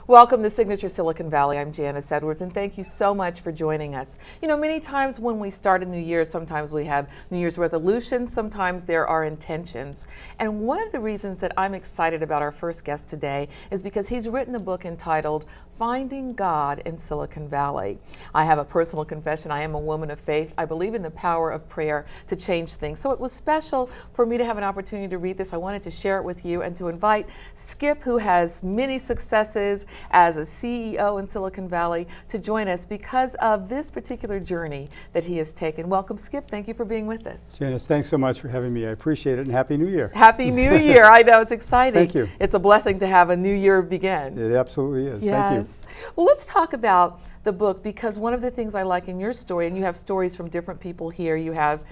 Welcome to Signature Silicon Valley. I'm Janice Edwards, and thank you so much for joining us. You know, many times when we start a new year, sometimes we have New Year's resolutions, sometimes there are intentions. And one of the reasons that I'm excited about our first guest today is because he's written a book entitled Finding God in Silicon Valley. I have a personal confession. I am a woman of faith. I believe in the power of prayer to change things. So it was special for me to have an opportunity to read this. I wanted to share it with you and to invite Skip, who has many successes as a CEO in Silicon Valley, to join us because of this particular journey that he has taken. Welcome, Skip. Thank you for being with us. Janice, thanks so much for having me. I appreciate it, and Happy New Year. Happy New Year. I know, it's exciting. Thank you. It's a blessing to have a new year begin. It absolutely is. Yes. Thank you. Well, let's talk about the book, because one of the things I like in your story, and you have stories from different people here, you have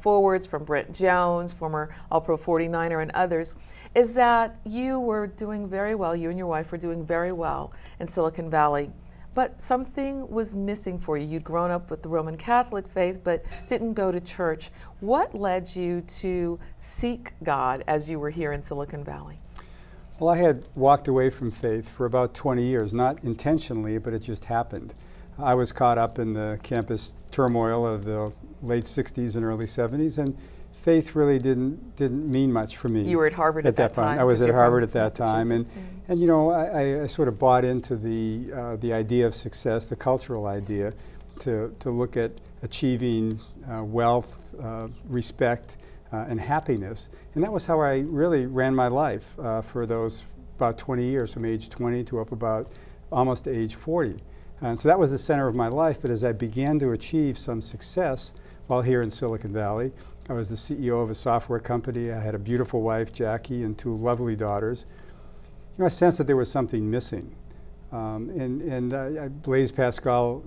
forwards from Brent Jones, former All-Pro 49er, and others, is that you were doing very well, you and your wife were doing very well in Silicon Valley, but something was missing for you. You'd grown up with the Roman Catholic faith, but didn't go to church. What led you to seek God as you were here in Silicon Valley? Well, I had walked away from faith for about 20 years, not intentionally, but it just happened. I was caught up in the campus turmoil of the late 60s and early 70s, and faith really didn't mean much for me. You were at Harvard at that time? I was at Harvard at that time, and you know, I sort of bought into the idea of success, the cultural idea, to look at achieving wealth, respect, and happiness. And that was how I really ran my life for those about 20 years, from age 20 to up about almost age 40. And so that was the center of my life. But as I began to achieve some success while here in Silicon Valley, I was the CEO of a software company. I had a beautiful wife, Jackie, and two lovely daughters. You know, I sensed that there was something missing. Blaise Pascal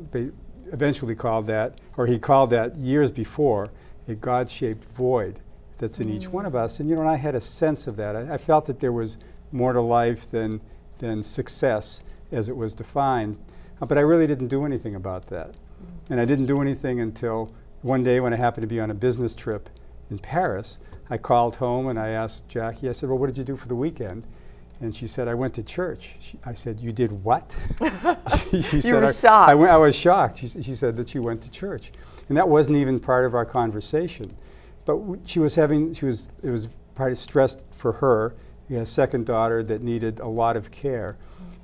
eventually called that, or he called that years before, a God-shaped void that's in each one of us. And you know, and I had a sense of that. I felt that there was more to life than success as it was defined. But I really didn't do anything about that. And I didn't do anything until one day when I happened to be on a business trip in Paris. I called home and I asked Jackie, I said, well, what did you do for the weekend? And she said, I went to church. I said, you did what? She you said, were shocked. I was shocked. She said that she went to church. And that wasn't even part of our conversation. But it was probably stressed for her. We had a second daughter that needed a lot of care.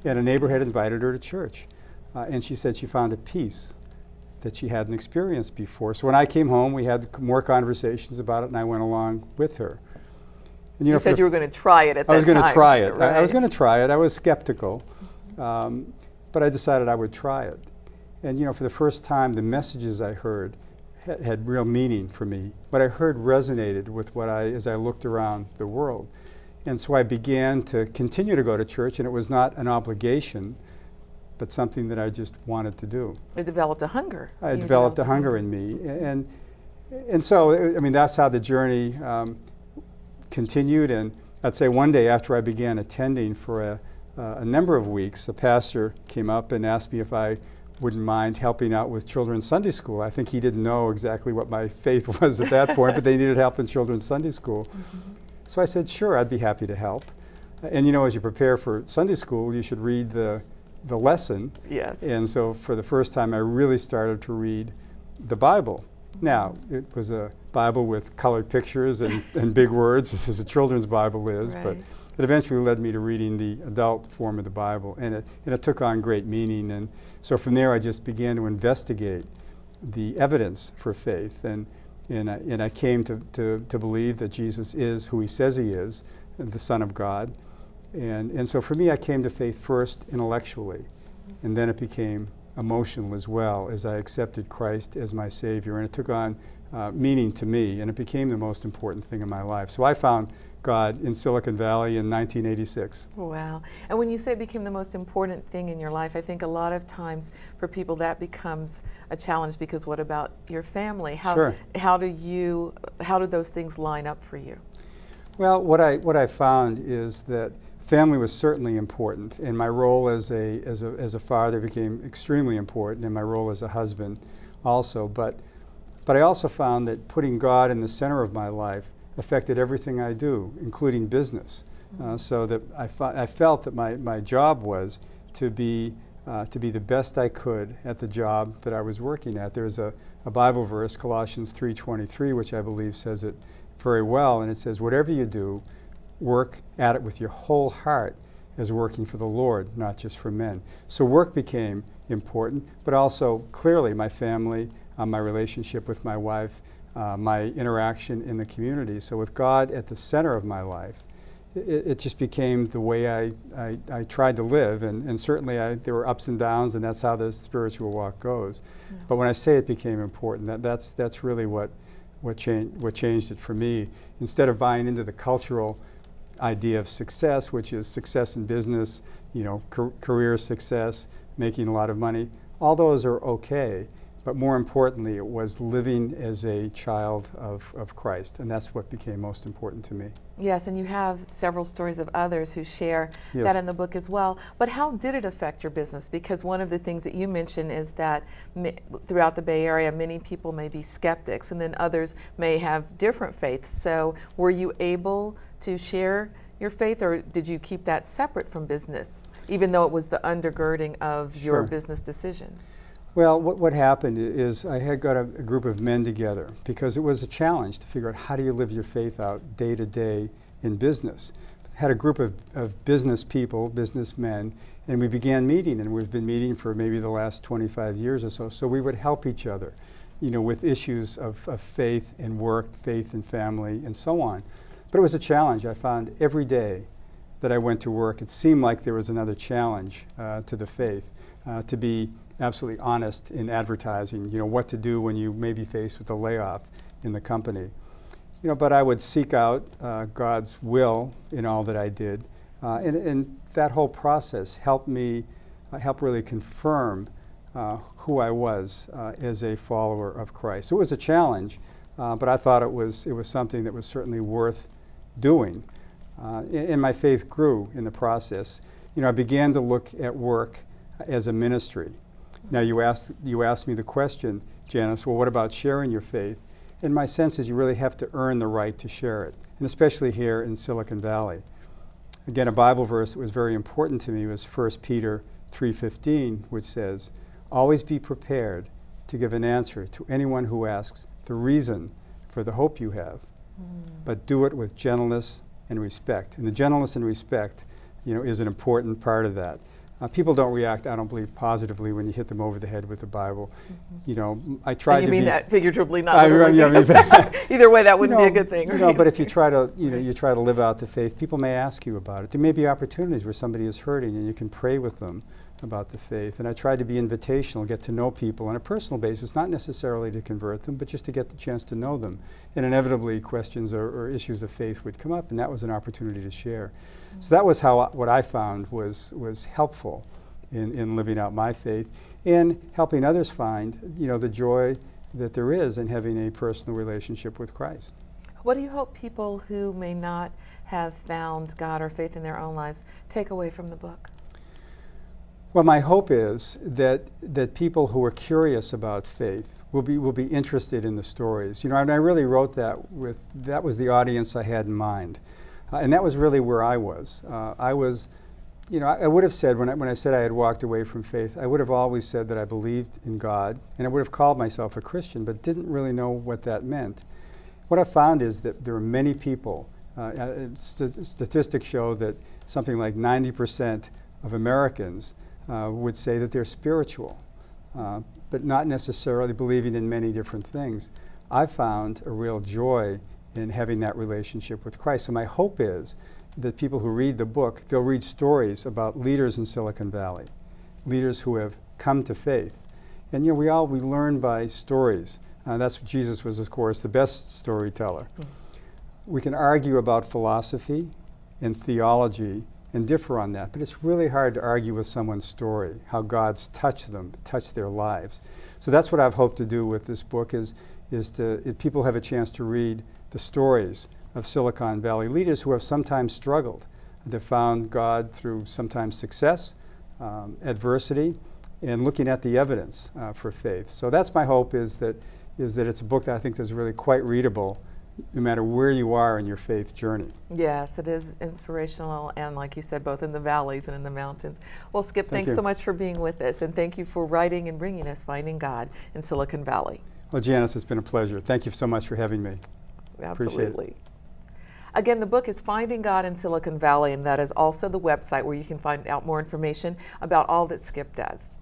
And a neighbor had invited her to church. And she said she found a peace that she hadn't experienced before. So when I came home, we had more conversations about it, and I went along with her. And, you said you were going to try it at that time. I was going to try it. Right? I was going to try it. I was skeptical. But I decided I would try it. And you know, for the first time, the messages I heard had real meaning for me. What I heard resonated with as I looked around the world. And so I began to continue to go to church, and it was not an obligation, but something that I just wanted to do. It developed a hunger. I developed a hunger in me. And so, I mean, that's how the journey continued. And I'd say one day after I began attending for a number of weeks, a pastor came up and asked me if I wouldn't mind helping out with children's Sunday school. I think he didn't know exactly what my faith was at that point, but they needed help in children's Sunday school. So I said, sure, I'd be happy to help. And you know, as you prepare for Sunday school, you should read the lesson. Yes. And so for the first time, I really started to read the Bible. Now, it was a Bible with colored pictures and big words, as a children's Bible is, right. But it eventually led me to reading the adult form of the Bible, and it took on great meaning. And so from there, I just began to investigate the evidence for faith, and I came to believe that Jesus is who he says he is, the Son of God. And so for me, I came to faith first intellectually, and then it became emotional as well, as I accepted Christ as my Savior, and it took on meaning to me, and it became the most important thing in my life. So I found God in Silicon Valley in 1986. Wow. And when you say it became the most important thing in your life, I think a lot of times for people that becomes a challenge, because what about your family? Sure. How do those things line up for you? Well, what I found is that family was certainly important, and my role as a father became extremely important, and my role as a husband also. But I also found that putting God in the center of my life affected everything I do, including business. So that I felt that my job was to be the best I could at the job that I was working at. There's a Bible verse, Colossians 3:23, which I believe says it very well, and it says, whatever you do, work at it with your whole heart as working for the Lord, not just for men. So work became important, but also clearly my family, my relationship with my wife, my interaction in the community. So with God at the center of my life, it just became the way I tried to live, and certainly there were ups and downs, and that's how the spiritual walk goes. Yeah. But when I say it became important, that's really what changed it for me. Instead of buying into the cultural idea of success, which is success in business, career success, making a lot of money, all those are okay. But more importantly, it was living as a child of Christ, and that's what became most important to me. Yes, and you have several stories of others who share Yes. that in the book as well. But how did it affect your business? Because one of the things that you mentioned is that throughout the Bay Area, many people may be skeptics, and then others may have different faiths. So were you able to share your faith, or did you keep that separate from business, even though it was the undergirding of Sure. your business decisions? Well, what happened is I had got a group of men together because it was a challenge to figure out how do you live your faith out day to day in business. Had a group of business people, businessmen, and we began meeting, and we've been meeting for maybe the last 25 years or so. So we would help each other, with issues of faith and work, faith and family, and so on. But it was a challenge. I found every day that I went to work, it seemed like there was another challenge to the faith, to be absolutely honest in advertising, what to do when you may be faced with a layoff in the company. But I would seek out God's will in all that I did. And that whole process helped really confirm who I was as a follower of Christ. So it was a challenge, but I thought it was something that was certainly worth doing. And my faith grew in the process. I began to look at work as a ministry. Now you asked me the question, Janice, well, what about sharing your faith? And my sense is you really have to earn the right to share it, and especially here in Silicon Valley. Again, a Bible verse that was very important to me was 1 Peter 3:15, which says, always be prepared to give an answer to anyone who asks the reason for the hope you have, but do it with gentleness and respect. And the gentleness and respect, is an important part of that. People don't react, I don't believe, positively when you hit them over the head with the Bible. I tried to be... You mean that figuratively, not literally? Either way, that wouldn't be a good thing. Right? But if you try to, you try to live out the faith, people may ask you about it. There may be opportunities where somebody is hurting, and you can pray with them about the faith. And I tried to be invitational, get to know people on a personal basis, not necessarily to convert them, but just to get the chance to know them. And inevitably, questions or issues of faith would come up, and that was an opportunity to share. So that was what I found was helpful in living out my faith and helping others find, the joy that there is in having a personal relationship with Christ. What do you hope people who may not have found God or faith in their own lives take away from the book? Well, my hope is that people who are curious about faith will be interested in the stories. And I really wrote that was the audience I had in mind. And that was really where I was. I would have said, when I said I had walked away from faith, I would have always said that I believed in God, and I would have called myself a Christian, but didn't really know what that meant. What I found is that there are many people, statistics show that something like 90% of Americans would say that they're spiritual, but not necessarily believing in many different things. I found a real joy in having that relationship with Christ. So my hope is that people who read the book, they'll read stories about leaders in Silicon Valley, leaders who have come to faith. And we learn by stories. That's what Jesus was, of course, the best storyteller. We can argue about philosophy and theology and differ on that, but it's really hard to argue with someone's story, how God's touched them, touched their lives. So that's what I've hoped to do with this book is if people have a chance to read the stories of Silicon Valley leaders who have sometimes struggled. They've found God through sometimes success, adversity, and looking at the evidence for faith. So that's my hope is that it's a book that I think is really quite readable, no matter where you are in your faith journey. Yes, it is inspirational, and like you said, both in the valleys and in the mountains. Well, Skip, Thank thanks you. so much for being with us, and thank you for writing and bringing us Finding God in Silicon Valley. Well, Janice, it's been a pleasure. Thank you so much for having me. Absolutely. Appreciate it. Again, the book is Finding God in Silicon Valley, and that is also the website where you can find out more information about all that Skip does.